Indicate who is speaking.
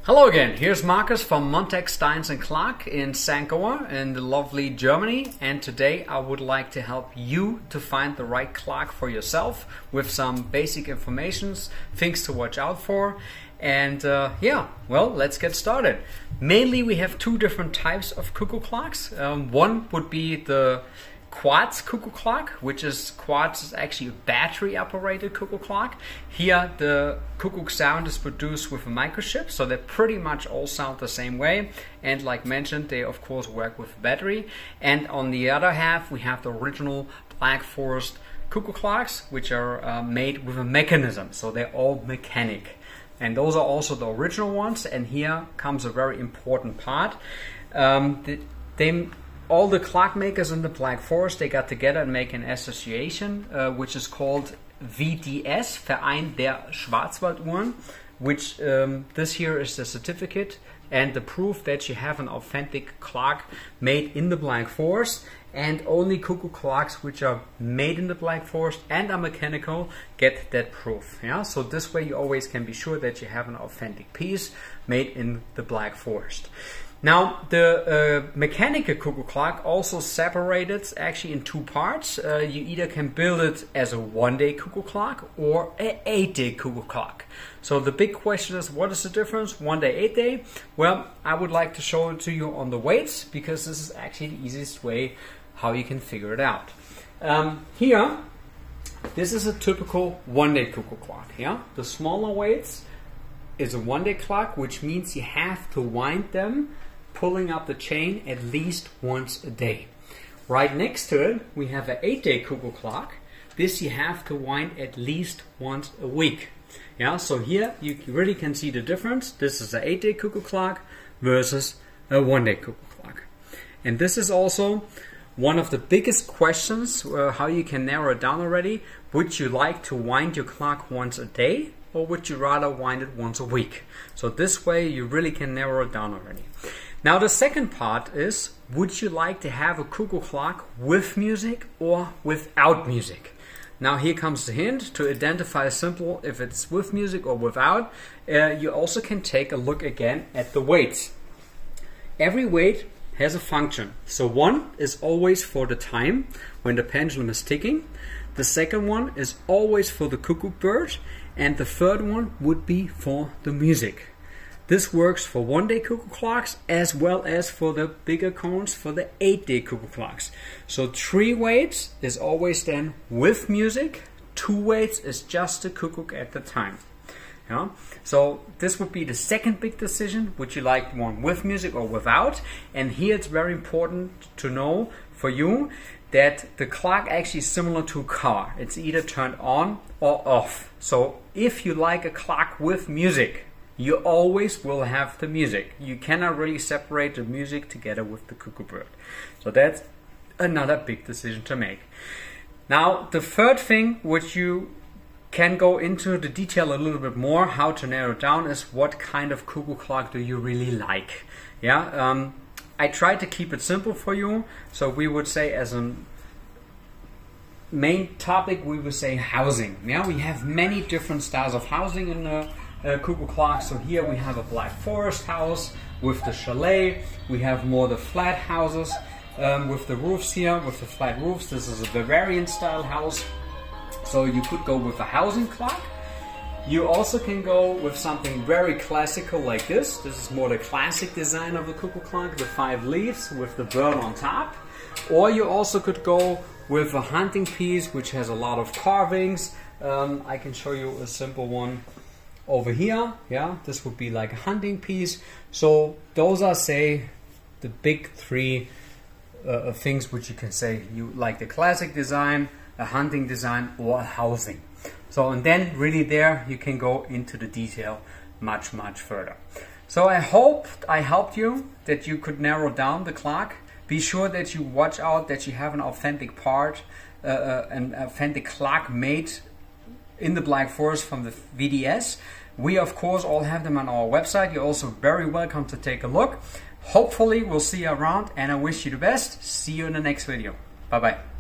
Speaker 1: Hello again, here's Marcus from Montag Steins & Clark in St. Goa in the lovely Germany, and today I would like to help you to find the right clock for yourself with some basic informations, things to watch out for, and well, let's get started. Mainly we have two different types of cuckoo clocks. One would be the quartz cuckoo clock, which is quartz is actually a battery operated cuckoo clock. Here the cuckoo sound is produced with a microchip, so they pretty much all sound the same way, and like mentioned, they of course work with battery. And on the other half we have the original Black Forest cuckoo clocks, which are made with a mechanism, so they're all mechanic, and those are also the original ones. And here comes a very important part. All the clock makers in the Black Forest, they got together and make an association, which is called VDS, Verein der Schwarzwalduhren, which this here is the certificate and the proof that you have an authentic clock made in the Black Forest. And only cuckoo clocks which are made in the Black Forest and are mechanical get that proof. Yeah, so this way you always can be sure that you have an authentic piece made in the Black Forest. Now, the mechanical cuckoo clock also separated actually in two parts. You either can build it as a one-day cuckoo clock or an 8-day cuckoo clock. So the big question is, what is the difference, 1 day, 8-day? Well, I would like to show it to you on the weights, because this is actually the easiest way how you can figure it out. Here, this is a typical 1-day cuckoo clock. Yeah, the smaller weights is a 1-day clock, which means you have to wind them pulling up the chain at least once a day. Right next to it we have an 8-day cuckoo clock. This you have to wind at least once a week. Yeah, so here you really can see the difference. This is an 8-day cuckoo clock versus a 1-day cuckoo clock. And this is also one of the biggest questions, how you can narrow it down already. Would you like to wind your clock once a day, or would you rather wind it once a week? So this way you really can narrow it down already. Now the second part is, would you like to have a cuckoo clock with music or without music? Now here comes the hint to identify simple if it's with music or without. You also can take a look again at the weights. Every weight has a function. So one is always for the time when the pendulum is ticking. The second one is always for the cuckoo bird, and the third one would be for the music. This works for 1-day cuckoo clocks as well as for the bigger cones for the 8-day cuckoo clocks. So 3 weights is always then with music, 2 weights is just the cuckoo at the time. Yeah? So this would be the second big decision. Would you like one with music or without? And here it's very important to know for you that the clock actually is similar to a car. It's either turned on or off. So if you like a clock with music, you always will have the music. You cannot really separate the music together with the cuckoo bird. So that's another big decision to make. Now the third thing which you can go into the detail a little bit more, how to narrow it down, is what kind of cuckoo clock do you really like. Yeah, I tried to keep it simple for you. So we would say, as a main topic, we would say housing. Yeah, we have many different styles of housing in the cuckoo clock. So here we have a Black Forest house with the chalet. We have more the flat houses with the roofs here, with the flat roofs. This is a Bavarian style house. So you could go with a housing clock. You also can go with something very classical like this. This is more the classic design of the cuckoo clock, the 5 leaves with the bird on top. Or you also could go with a hunting piece which has a lot of carvings. I can show you a simple one over here. Yeah, this would be like a hunting piece. So those are, say, the big 3 things which you can say you like: the classic design, a hunting design, or a housing. So, and then really there you can go into the detail much further. So I hope I helped you, that you could narrow down the clock. Be sure that you watch out that you have an authentic part, an authentic clock made in the Black Forest from the VDS. We of course all have them on our website. You're also very welcome to take a look. Hopefully we'll see you around, and I wish you the best. See you in the next video. Bye bye.